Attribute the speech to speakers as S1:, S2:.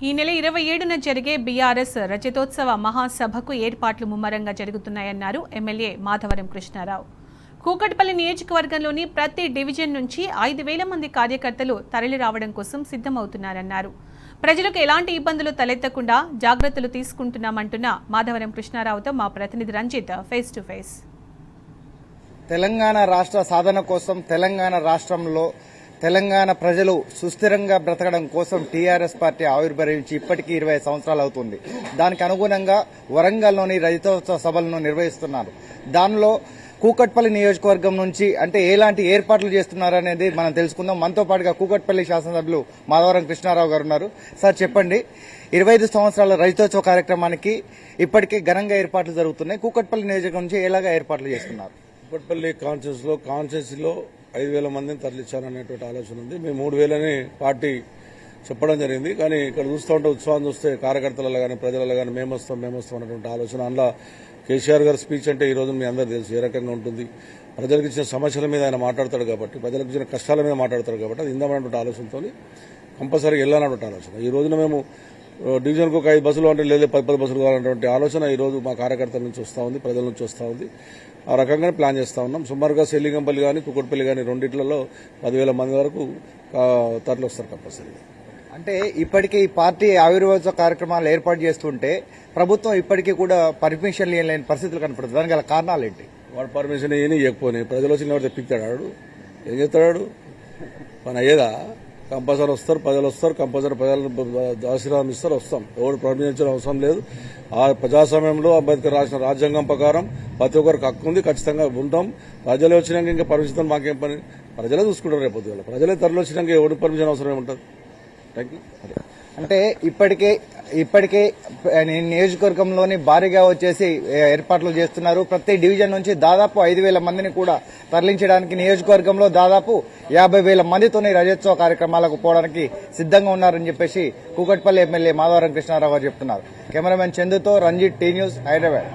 S1: ఈ నెల 27న జరిగే బీఆర్ఎస్ రజతోత్సవ మహాసభకు ఏర్పాట్లు ముమ్మరంగా జరుగుతున్నాయన్నారు ఎమ్మెల్యే మాధవరం కృష్ణారావు. కూకట్పల్లి నియోజకవర్గంలోని ప్రతి డివిజన్ నుంచి 5,000 మంది కార్యకర్తలు తరలి రావడం కోసం సిద్ధమవుతున్నారన్నారు. ప్రజలకు ఎలాంటి ఇబ్బందులు తలెత్తకుండా జాగ్రత్తలు తీసుకుంటున్నామంటున్న మాధవరం కృష్ణారావుతో మా ప్రతినిధి Ranjith face to face.
S2: Telangana రాష్ట్ర సాధన కోసం తెలంగాణ రాష్ట్రంలో తెలంగాణ ప్రజలు సుస్థిరంగా బ్రతకడం కోసం టీఆర్ఎస్ పార్టీ ఆవిర్భవించి ఇప్పటికీ 20 సంవత్సరాలు అవుతుంది. దానికి అనుగుణంగా వరంగల్లోని రజతోత్సవ సభలను నిర్వహిస్తున్నారు. దానిలో కూకట్పల్లి నియోజకవర్గం నుంచి అంటే ఎలాంటి ఏర్పాట్లు చేస్తున్నారనేది మనం తెలుసుకుందాం. మనతో పాటుగా కూకట్పల్లి శాసనసభ్యులు మాధవరం కృష్ణారావు గారు ఉన్నారు. సార్ చెప్పండి, 25 సంవత్సరాల రజతోత్సవ కార్యక్రమానికి ఇప్పటికే ఘనంగా ఏర్పాట్లు జరుగుతున్నాయి. కూకట్పల్లి నియోజకవర్గం నుంచి ఎలాగా ఏర్పాట్లు చేస్తున్నారు?
S3: కూకట్పల్లి కాన్స్టిట్యూన్సీలో 5,000 మందిని తరలించాలనేటువంటి ఆలోచన ఉంది. మేము 3,000 పార్టీ చెప్పడం జరిగింది. కానీ ఇక్కడ చూస్తూ ఉంటే ఉత్సాహం చూస్తే కార్యకర్తలలో కానీ ప్రజలలో కానీ మేము వస్తాం అనేటువంటి ఆలోచన. అందులో కేసీఆర్ గారి స్పీచ్ అంటే ఈ రోజు మీ అందరూ తెలుసు ఏ రకంగా ఉంటుంది. ప్రజలకు ఇచ్చిన సమస్యల మీద ఆయన మాట్లాడతాడు కాబట్టి, ప్రజలకు ఇచ్చిన కష్టాల మీద మాట్లాడతాడు కాబట్టి అది ఇందామనేటువంటి ఆలోచనతో కంపల్సరీగా వెళ్ళాలన్నటువంటి ఆలోచన. ఈ రోజున మేము డివిజన్కు ఒక 5 బస్సులు అంటే లేదా 10 బస్సులు కావాలన్నటువంటి ఆలోచన ఈ రోజు మా కార్యకర్తల నుంచి వస్తూ ఉంది, ప్రజల నుంచి వస్తూ ఉంది. ఆ రకంగానే ప్లాన్ చేస్తూ ఉన్నాం. సుమారుగా సెల్లిగంపల్లి కానీ కూకట్పల్లి కానీ రెండిట్లలో 10,000 మంది వరకు తరలి వస్తారు కంపల్సరీగా.
S2: అంటే ఇప్పటికీ ఈ పార్టీ ఆవిర్భావ కార్యక్రమాలు ఏర్పాటు చేస్తుంటే ప్రభుత్వం ఇప్పటికీ కూడా పర్మిషన్ లేని పరిస్థితులు కనపడుతుంది. దానికి గల కారణాలు ఏంటి?
S3: వాడు పర్మిషన్ ఏమి ఇవ్వకపోయి ప్రజలు వచ్చిన వాడు తెప్పిస్తాడు. ఏం చేస్తాడు? పని అయ్యేదా? కంపల్సరీ వస్తారు, ప్రజలు వస్తారు, కంపల్సరీ ప్రజలు ఆశీర్వాదం ఇస్తారు, వస్తాం. ఎవరు ప్రశ్నించడం అవసరం లేదు. ఆ ప్రజాస్వామ్యంలో అంబేద్కర్ రాసిన రాజ్యాంగం ప్రకారం ప్రతి ఒక్కరికి హక్కు ఉంది, ఖచ్చితంగా ఉంటాం. ప్రజలు వచ్చినాక ఇంకా పర్మిషన్ మాకేం పని? ప్రజలే చూసుకుంటారు. రేపు పొద్దున ప్రజలే తరలి వచ్చినాక ఎవరికి పర్మిషన్ అవసరం ఏముంటుంది? Thank you.
S2: అంటే ఇప్పటికే నియోజకవర్గంలోని భారీగా వచ్చేసి ఏర్పాట్లు చేస్తున్నారు. ప్రతి డివిజన్ నుంచి దాదాపు 5,000 మందిని కూడా తరలించడానికి నియోజకవర్గంలో దాదాపు 50,000 మందితోని రజతోత్సవ కార్యక్రమాలకు పోవడానికి సిద్ధంగా ఉన్నారని చెప్పేసి కూకట్పల్లి ఎమ్మెల్యే మాధవరం కృష్ణారావు గారు చెప్తున్నారు. కెమెరామెన్ చందుతో రంజిత్, టీ న్యూస్, హైదరాబాద్.